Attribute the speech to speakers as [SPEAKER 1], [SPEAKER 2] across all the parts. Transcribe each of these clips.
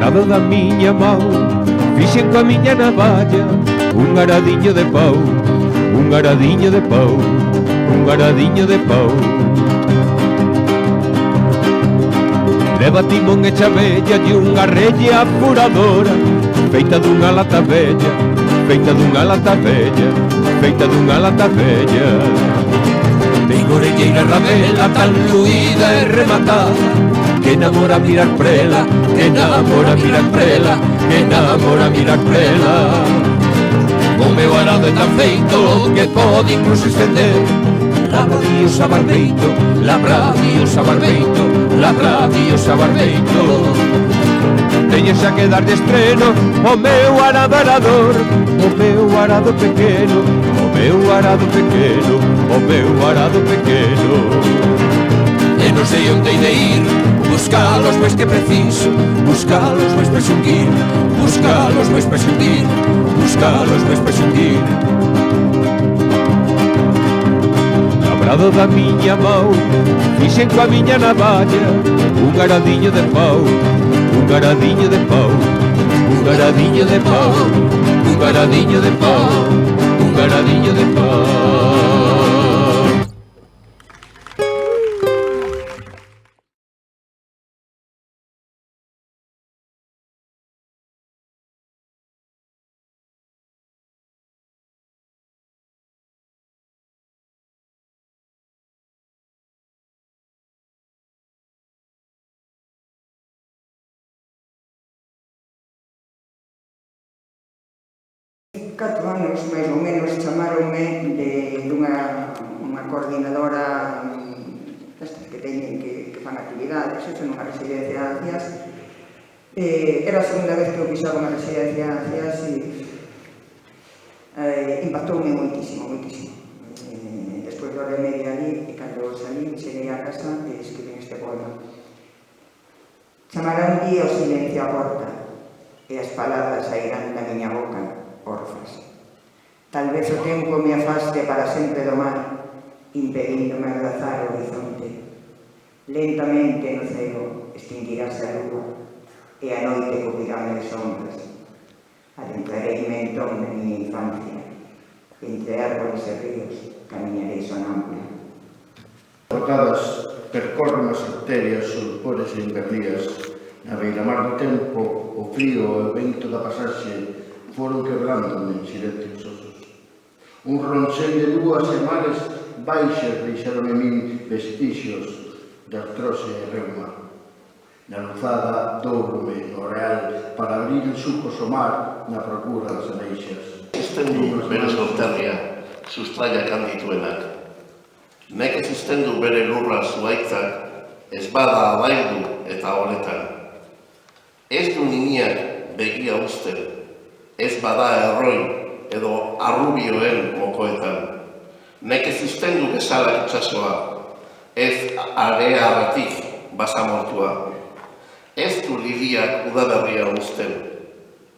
[SPEAKER 1] Labrado da miña mão, fixen coa miña navalla un aradiño de pau, un aradiño de pau, un aradiño de pau. Leva timón e chavella e unha rella furadora, feita dunha lata bella, feita dunha lata bella, feita dunha lata bella. Ten orelleira rabela tan luída e rematada, que namora mirar prela, que namora mirar prela, que namora mirar prela. O meu arado é tan feito que pode incluso estender. Labradios a barbeito, labradios a barbeito, labradios a barbeito. Teño xa que dar de estreno o meu arado arador, o meu arado pequeno, o meu arado pequeno, o meu arado pequeno. E non sei onde hei de ir, buscalos pois que preciso, buscalos pois para xunguir, buscalos pois para xunguir, buscalos pois para xunguir. Labrado da miña mão, fixen coa miña navalla un aradiño de pau, un aradiño de pau, un aradiño de pau, un aradiño de pau, un aradiño de pau.
[SPEAKER 2] Catro anos, máis ou menos, chamaronme dunha coordinadora destas que teñen que fan actividades, eso nunha residencia de ancias. Era a segunda vez que eu pisaba unha residencia de ancias e impactoume moitísimo, moitísimo. Despois de hora e media ali, e cando salí, cheguei a casa e escribí este poema. Chamarán día o silencio á porta e as palabras sairán da miña boca orfas. Tal vez o tempo me afaste para sempre do mar, impedíndome abrazar o horizonte. Lentamente no ceo extinguirase a lúa e a noite cubrirame de sombras. Adentrareime entón na miña infancia, entre árboles e ríos camiñarei sonámbula.
[SPEAKER 3] Rotadas percorren as arterias, sulpores e invernías. Na beiramar do tempo, o frío e o vento da pasaxe foron quebrándome en silencios osos. Un ronchel de lúas e mares baixas deixaron en min vestixios de artrose e reuma. Na luzada doubrome no real para abrir en sucos o mar na procura das ameixas.
[SPEAKER 4] Existendu bere sorterria, sustraiak handituenak. Nek existendu bere lurra zuaitzak, ez bada abaildu eta honetan. Ez du niniak begia usten, ez bada erroi edo arrubioen mokoetan. Nek existendu bezalak itxasoa, ez areagatik basamortua. Ez du liriak udaberria usten,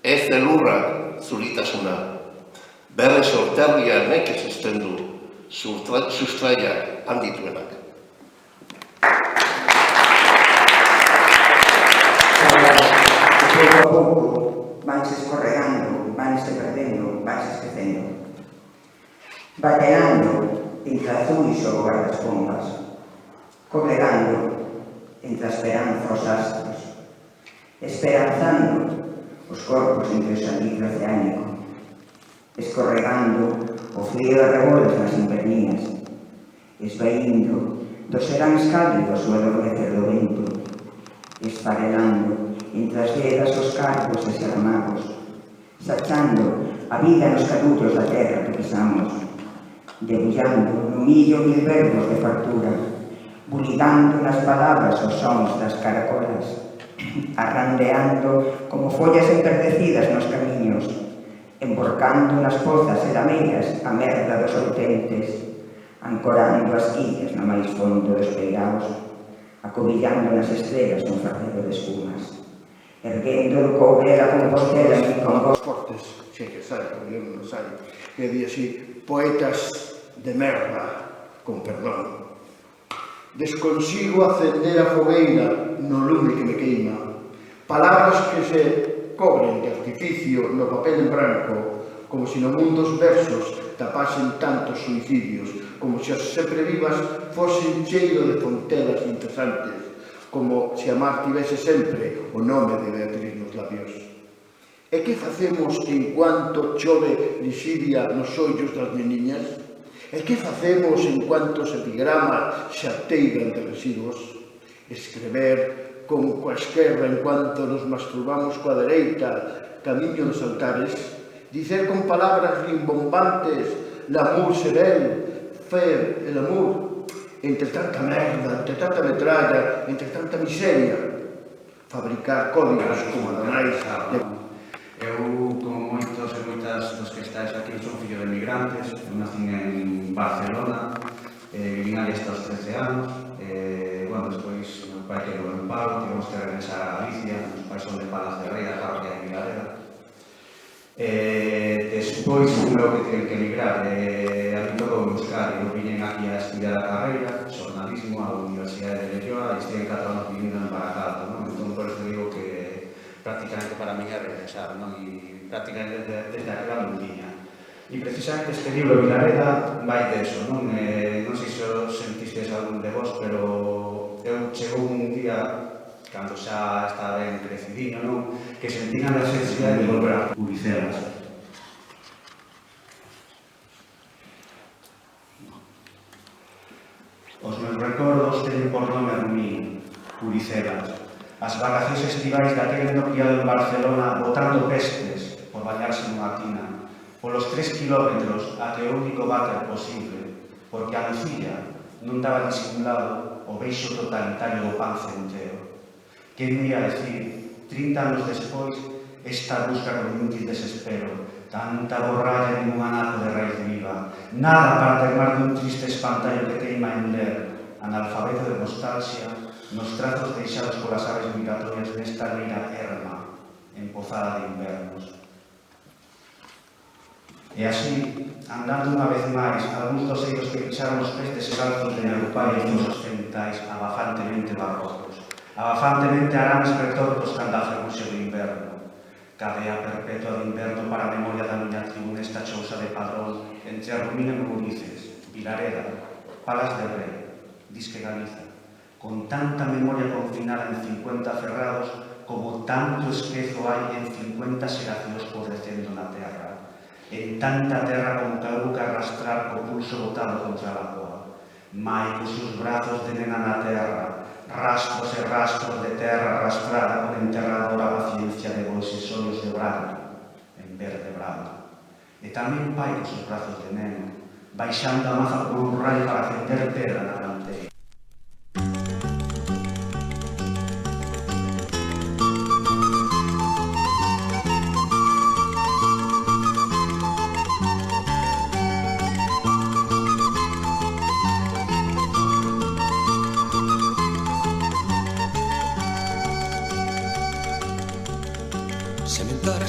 [SPEAKER 4] ez elurrak zuritasuna. Bere sorterria nek existendu, sustraiak handituenak.
[SPEAKER 2] Pouco a pouco vanse escorregando, vanse perdendo, vanse esquecendo. Bateando entre azuis o guardaespombas, cobregando entre a esperanza os astros, esperanzando os corpos entre o salitre oceánico, escorregando o frío de revoltas nas invernías, esvaíndo dos seráns cálidos o adormecer do vento, esfarelando entre as vedas os cargos desarmados, sachando a vida nos canutos da terra que pisamos, debullando no millo mil verbos de fartura, bulidando nas palabras os sons das caracolas, arrandeando como follas emperdecidas nos camiños, emborcando nas pozas e lameiras a merda dos outentes, ancorando as quillas no máis fondo dos peiraos, acobillando nas estrelas un fardeiro de espumas, erguendo do cobre da Compostela con voz
[SPEAKER 3] fortes, xe que sai, porque eu non sai, que di así, poetas de merda, con perdón. Desconsigo acender a fogueira no lume que me queima, Palabras que se cobren de artificio no papel en branco, como se no mundo os versos tapasen tantos suicidios, como se as sempre vivas fosen cheiro de fontelas interesantes, como se a mar tivese sempre o nome de Beatriz nos labios. E que facemos en cuanto chove lixivia nos ollos das neniñas? E que facemos en cuanto os epigramas se ateigan de residuos? Escrever con coa esquerra en cuanto nos masturbamos coa dereita camiño dos altares? Dicer con palabras rimbombantes l'amour c'est belle, faire l'amour, entre tanta merda, entre tanta metralla, entre tanta miseria, fabricar códigos como adonais.
[SPEAKER 5] Eu, como moitos e moitas dos que estáis aquí, son fillo de migrantes. Eu nacín en Barcelona, vivín ali hasta os 13 anos. Bueno, despois, meu pai quedou en paro, tivemos que regresar a Galicia. Meus pais son de Palas de Rei, da parroquia de Vilareda. Despois, eu que tiven que emigrar, a mí tocou buscar, eu vinen aquí a estudiar a carreira, xornalismo, a Universidade de Leioa, e estive 4 anos vivindo en Barakaldo, non? Entón, por eso digo que prácticamente para mí é regresar, non? E prácticamente desde aquela lundiña. E precisamente este libro, Vilareda, vai deso, non? Non sei se o sentistes algún de vos, pero eu chegou un día, cando xa estaba ben crecidiño, non? Que sentín a necesidade de volver a Puricelas. Os meus recordos teñen por nome Rumín, Puricelas. As vacacións estivais daquele no criado en Barcelona botando pestes por bañarse nunha tina, polos 3 kilómetros até o único váter posible, porque a Lucía non daba disimulado o beixo totalitario do pan centeo. Que me ia decir, 30 anos despois, esta busca con inútil desespero, tanta borralla en un anaco de raíz viva, nada para termar de un triste espantallo que teima en ler, analfabeto de nostalgia, nos trazos deixados polas aves migratorias nesta leira erma, empozada de invernos. E así, andando unha vez máis, algúns dos eiros que pisaron os pestes e saltos de Nerupai e os centais abafantemente barrocos, abafantemente arames retortos cando a fermoxo do inverno. Cadea perpetua de inverno para a memoria da miña tribu nesta chousa de Padrón, entre a Rumín e Mourices, Vilareda, Palas de Rei, Disque Galiza, con tanta memoria confinada en 50 ferrados como tanto esquezo hai en 50 xeracións podrecendo na terra, en tanta terra como calvo que arrastrar co pulso botado contra a lagoa, mai cos seus brazos de nena na terra, rastros e rastros de terra arrastrada con enterradora paciencia de bois e sonhos de branco, en verde bravo. E tamén pai cos seus brazos de neno, baixando a maza por un raio para fender pedra na canteira.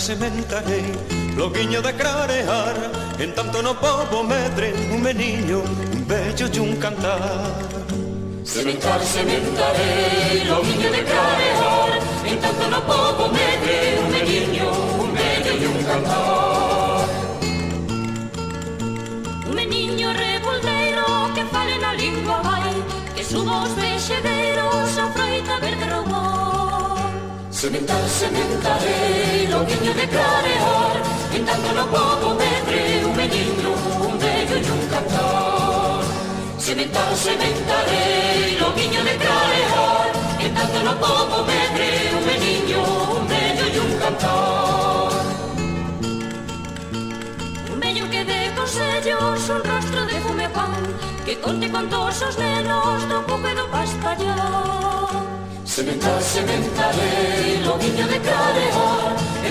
[SPEAKER 6] Sementarei, loguiño de clarear, en tanto no pobo medre un meniño, un bello e un cantar.
[SPEAKER 7] Sementarei, loguiño de clarear, en tanto no pobo medre un meniño, un bello e un cantar. Un meniño revoldeiro que fale na lingua vai, que suba os vexegueiros a froita verde roubou. Sementarei, loguiño de clarear, en tanto no pobo medre un meniño, un bello e un cantar. Sementarei, loguiño de clarear, en tanto no pobo medre un meniño, un bello e un cantar. Un bello que dé consellos, un rostro de fume pan, que conte contos os nenos do pouco e do paspallar. Sementarei, loguiño de clarear, en